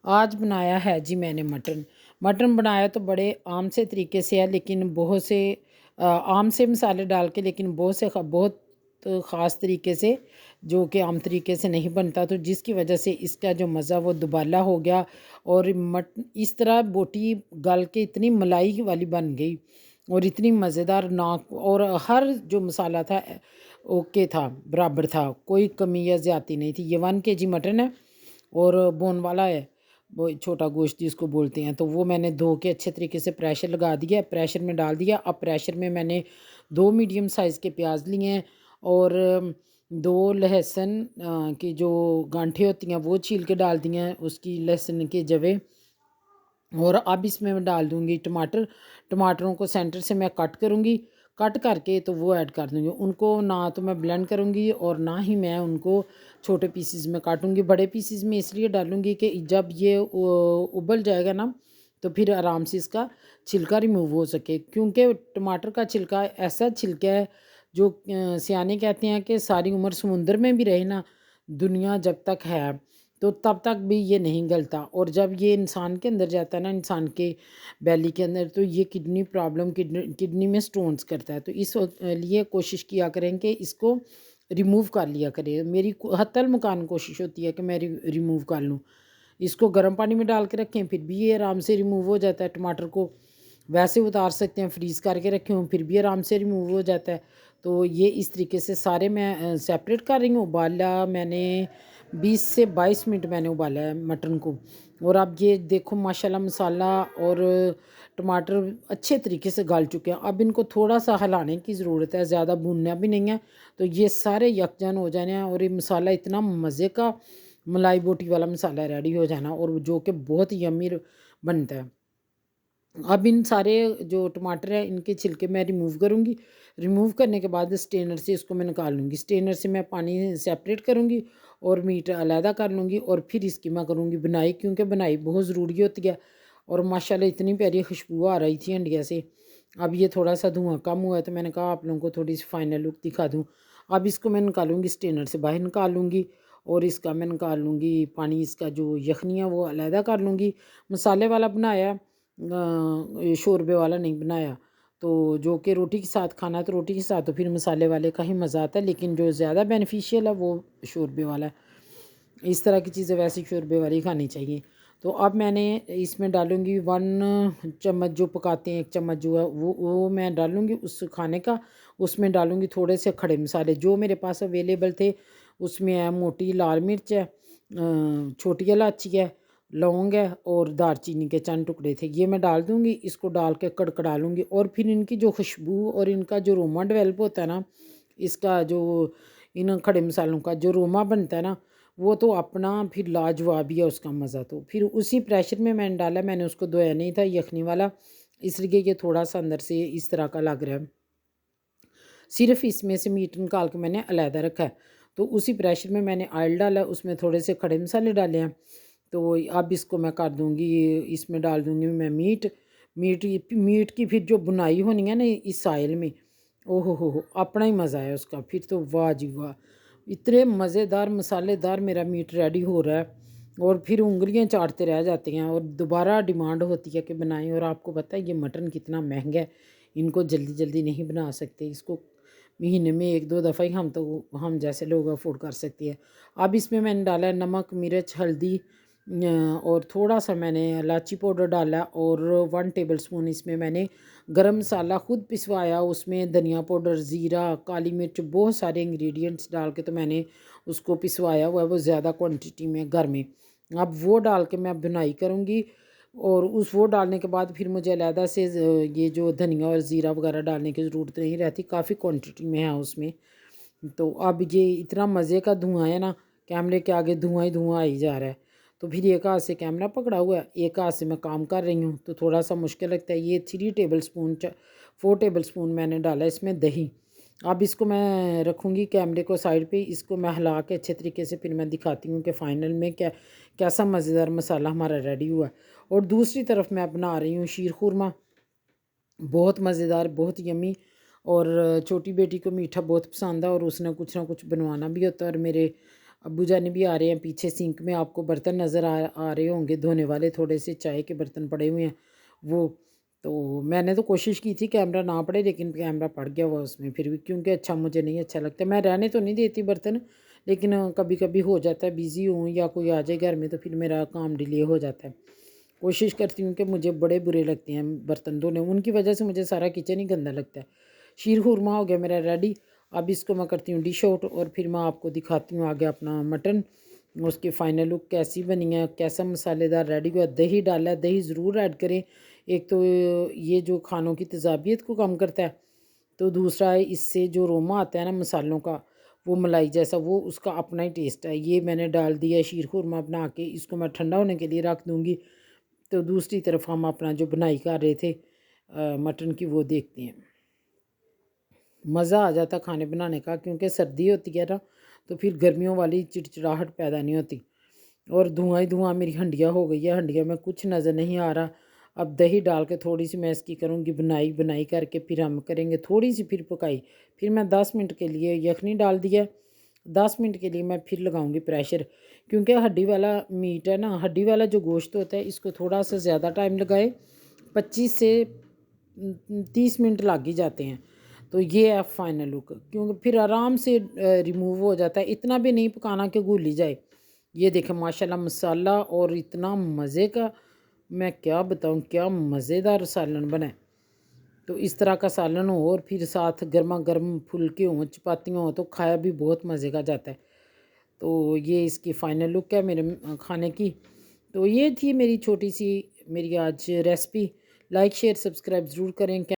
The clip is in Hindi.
आज बनाया है जी मैंने मटन। मटन बनाया तो बड़े आम से तरीके से है, लेकिन बहुत से आम से मसाले डाल के, लेकिन बहुत ख़ास तरीके से, जो कि आम तरीके से नहीं बनता, तो जिसकी वजह से इसका जो मज़ा वो दुबाला हो गया। और मट इस तरह बोटी गल के इतनी मलाई वाली बन गई और इतनी मज़ेदार, नाक और हर जो मसाला था ओके था, बराबर था, कोई कमी या ज़्यादती नहीं थी। ये 1 kg मटन है और बोन वाला है, वो छोटा गोश्त जिसको बोलते हैं। तो वो मैंने धो के अच्छे तरीके से प्रेशर लगा दिया, प्रेशर में डाल दिया। अब प्रेशर में मैंने 2 मीडियम साइज़ के प्याज लिए हैं और 2 लहसुन की जो गांठें होती हैं वो छील के डाल दिए हैं, उसकी लहसुन के जवे। और अब इसमें मैं डाल दूँगी टमाटर। टमाटरों को सेंटर से मैं कट करूँगी, कट करके तो वो ऐड कर दूँगी। उनको ना तो मैं ब्लेंड करूँगी और ना ही मैं उनको छोटे पीसेस में काटूँगी। बड़े पीसेस में इसलिए डालूँगी कि जब ये उबल जाएगा ना, तो फिर आराम से इसका छिलका रिमूव हो सके, क्योंकि टमाटर का छिलका ऐसा छिलका है जो सयाने कहते हैं कि सारी उम्र समुंदर में भी रहे ना, दुनिया जब तक है, तो तब तक भी ये नहीं गलता। और जब ये इंसान के अंदर जाता है ना, इंसान के बैली के अंदर, तो ये किडनी प्रॉब्लम, किडनी में स्टोन्स करता है। तो इस लिए कोशिश किया करें कि इसको रिमूव कर लिया करें। मेरी हत्तल मुकान कोशिश होती है कि मैं रिमूव कर लूँ। इसको गर्म पानी में डाल के रखें फिर भी ये आराम से रिमूव हो जाता है। टमाटर को वैसे उतार सकते हैं, फ्रीज़ करके रखे हों फिर भी आराम से रिमूव हो जाता है। तो ये इस तरीके से सारे मैं सेपरेट कर रही हूँ। उबाला मैंने 20 से 22 मिनट मैंने उबाला है मटन को। और अब ये देखो माशाल्लाह मसाला और टमाटर अच्छे तरीके से गल चुके हैं। अब इनको थोड़ा सा हिलाने की ज़रूरत है, ज़्यादा भूनना भी नहीं है। तो ये सारे यकजान हो जाने हैं और ये मसाला इतना मज़े का मलाई बोटी वाला मसाला रेडी हो जाना, और जो कि बहुत यम्मी बनता है। अब इन सारे जो टमाटर है इनके छिलके मैं रिमूव करूँगी। रिमूव करने के बाद स्ट्रेनर से इसको मैं निकाल लूँगी। स्ट्रेनर से मैं पानी सेपरेट करूँगी और मीट अलहदा कर लूँगी, और फिर इसकी मैं करूँगी बुनाई, क्योंकि बुनाई बहुत ज़रूरी होती है। और माशाल्लाह इतनी प्यारी खुशबू आ रही थी हंडिया से। अब ये थोड़ा सा धुआं कम हुआ है, तो मैंने कहा आप लोगों को थोड़ी सी फाइनल लुक दिखा दूँ। अब इसको मैं निकालूँगी, स्ट्रेनर से बाहर निकाल लूँगी और इसका मैं निकाल लूँगी पानी, इसका जो यखनी है वो अलहदा कर लूँगी। मसाले वाला बनाया, ये शोरबे वाला नहीं बनाया। तो जो कि रोटी के साथ खाना है तो रोटी के साथ तो फिर मसाले वाले का ही मज़ा आता है, लेकिन जो ज़्यादा बेनिफिशियल है वो शोरबे वाला है। इस तरह की चीज़ें वैसे शोरबे वाली खानी चाहिए। तो अब मैंने इसमें डालूँगी 1 चम्मच, जो पकाते हैं 1 चम्मच जो है वो मैं डालूँगी उस खाने का। उसमें डालूँगी थोड़े से खड़े मसाले जो मेरे पास अवेलेबल थे। उसमें है मोटी लाल मिर्च है, छोटी इलायची है, लौंग है और दालचीनी के चंद टुकड़े थे, ये मैं डाल दूँगी। इसको डाल के कड़कड़ा लूँगी और फिर इनकी जो खुशबू और इनका जो रोमा डेवलप होता है ना, इसका जो इन खड़े मसालों का जो रोमा बनता है ना, वो तो अपना फिर लाजवाब ही है उसका मज़ा। तो फिर उसी प्रेशर में मैंने डाला, मैंने उसको धोया नहीं था यखनी वाला, इसलिए ये थोड़ा सा अंदर से इस तरह का लग रहा है। सिर्फ इसमें से मीट निकाल के मैंने अलहदा रखा है। तो उसी प्रेशर में मैंने ऑयल डाला, उसमें थोड़े से खड़े मसाले डाले हैं। तो अब इसको मैं कर दूँगी, इसमें डाल दूँगी मैं मीट। मीट की फिर जो बुनाई होनी है ना इस ऑयल में, ओहो हो अपना ही मज़ा है उसका। फिर तो वाह जी वाह! इतने मज़ेदार मसालेदार मेरा मीट रेडी हो रहा है और फिर उँगलियाँ चाटते रह जाते हैं और दोबारा डिमांड होती है कि बनाएँ। और आपको पता है ये मटन कितना महँगा है, इनको जल्दी जल्दी नहीं बना सकते। इसको महीने में 1-2 दफ़ा ही हम जैसे लोग अफोर्ड कर सकते हैं। अब इसमें मैंने डाला है नमक, मिर्च, हल्दी, और थोड़ा सा मैंने इलायची पाउडर डाला और 1 टेबलस्पून इसमें मैंने गरम मसाला खुद पिसवाया, उसमें धनिया पाउडर, ज़ीरा, काली मिर्च, बहुत सारे इंग्रेडिएंट्स डाल के तो मैंने उसको पिसवाया हुआ है, वो ज़्यादा क्वांटिटी में घर में। अब वो डाल के मैं बुनाई करूँगी और उस वो डालने के बाद फिर मुझे अलहदा से ये जो धनिया और ज़ीरा वगैरह डालने की ज़रूरत नहीं रहती, काफ़ी क्वांटिटी में है उसमें। तो अब ये इतना मज़े का धुआँ है ना, कैमरे के आगे धुआँ ही धुआँ आ ही जा रहा है। तो फिर एक हाथ से कैमरा पकड़ा हुआ है, एक हाथ से मैं काम कर रही हूँ, तो थोड़ा सा मुश्किल लगता है। ये 4 टेबल स्पून मैंने डाला इसमें दही। अब इसको मैं रखूँगी कैमरे को साइड पे, इसको मैं हिला के अच्छे तरीके से फिर मैं दिखाती हूँ कि फ़ाइनल में कैसा मज़ेदार मसाला हमारा रेडी हुआ। और दूसरी तरफ मैं बना रही हूँ शीर खुरमा, बहुत मज़ेदार, बहुत यम्मी। और छोटी बेटी को मीठा बहुत पसंद है और उसने कुछ ना कुछ बनवाना भी होता है। और मेरे अब्बू जानी भी आ रहे हैं। पीछे सिंक में आपको बर्तन नज़र आ रहे होंगे धोने वाले, थोड़े से चाय के बर्तन पड़े हुए हैं वो। तो मैंने तो कोशिश की थी कैमरा ना पड़े, लेकिन कैमरा पड़ गया हुआ उसमें फिर भी, क्योंकि अच्छा मुझे नहीं अच्छा लगता। मैं रहने तो नहीं देती बर्तन, लेकिन कभी कभी हो जाता है, बिज़ी हूँ या कोई आ जाए घर में, तो फिर मेरा काम डिले हो जाता है। कोशिश करती हूँ कि मुझे बड़े बुरे लगते हैं बर्तन धोने, उनकी वजह से मुझे सारा किचन ही गंदा लगता है। शीर खुरमा हो गया मेरा रेडी। अब इसको मैं करती हूँ डिश आउट, और फिर मैं आपको दिखाती हूँ आगे अपना मटन, उसकी फ़ाइनल लुक कैसी बनी है, कैसा मसालेदार रेडी हुआ। दही डाला है, दही ज़रूर ऐड करें। एक तो ये जो खानों की तेज़ाबियत को कम करता है, तो दूसरा है इससे जो रोमा आता है ना मसालों का, वो मलाई जैसा, वो उसका अपना ही टेस्ट है। ये मैंने डाल दिया शीर खुरमा बना के, इसको मैं ठंडा होने के लिए रख दूँगी। तो दूसरी तरफ हम अपना जो बनाई कर रहे थे मटन की, वो देखते हैं। मज़ा आ जाता खाने बनाने का, क्योंकि सर्दी होती है ना, तो फिर गर्मियों वाली चिड़चिड़ाहट पैदा नहीं होती। और धुआं ही धुआं मेरी हंडिया हो गई है, हंडिया में कुछ नज़र नहीं आ रहा। अब दही डाल के थोड़ी सी मैं इसकी करूँगी बनाई, बनाई करके फिर हम करेंगे थोड़ी सी फिर पकाई। फिर मैं 10 मिनट के लिए यखनी डाल दिया, 10 मिनट के लिए मैं फिर लगाऊंगी प्रेशर, क्योंकि हड्डी वाला मीट है ना, हड्डी वाला जो गोश्त होता है, इसको थोड़ा सा ज़्यादा टाइम लगाए, 25 से 30 मिनट लग ही जाते हैं। तो ये है फाइनल लुक, क्योंकि फिर आराम से रिमूव हो जाता है, इतना भी नहीं पकाना कि घुल ही जाए। ये देखें माशाल्लाह मसाला, और इतना मज़े का, मैं क्या बताऊँ, क्या मज़ेदार सालन बना है। तो इस तरह का सालन हो और फिर साथ गर्मा गर्म फुलके हों, चपातियाँ हों, तो खाया भी बहुत मज़े का जाता है। तो ये इसकी फ़ाइनल लुक है मेरे खाने की। तो ये थी मेरी छोटी सी, मेरी आज रेसिपी। लाइक शेयर सब्सक्राइब ज़रूर करें।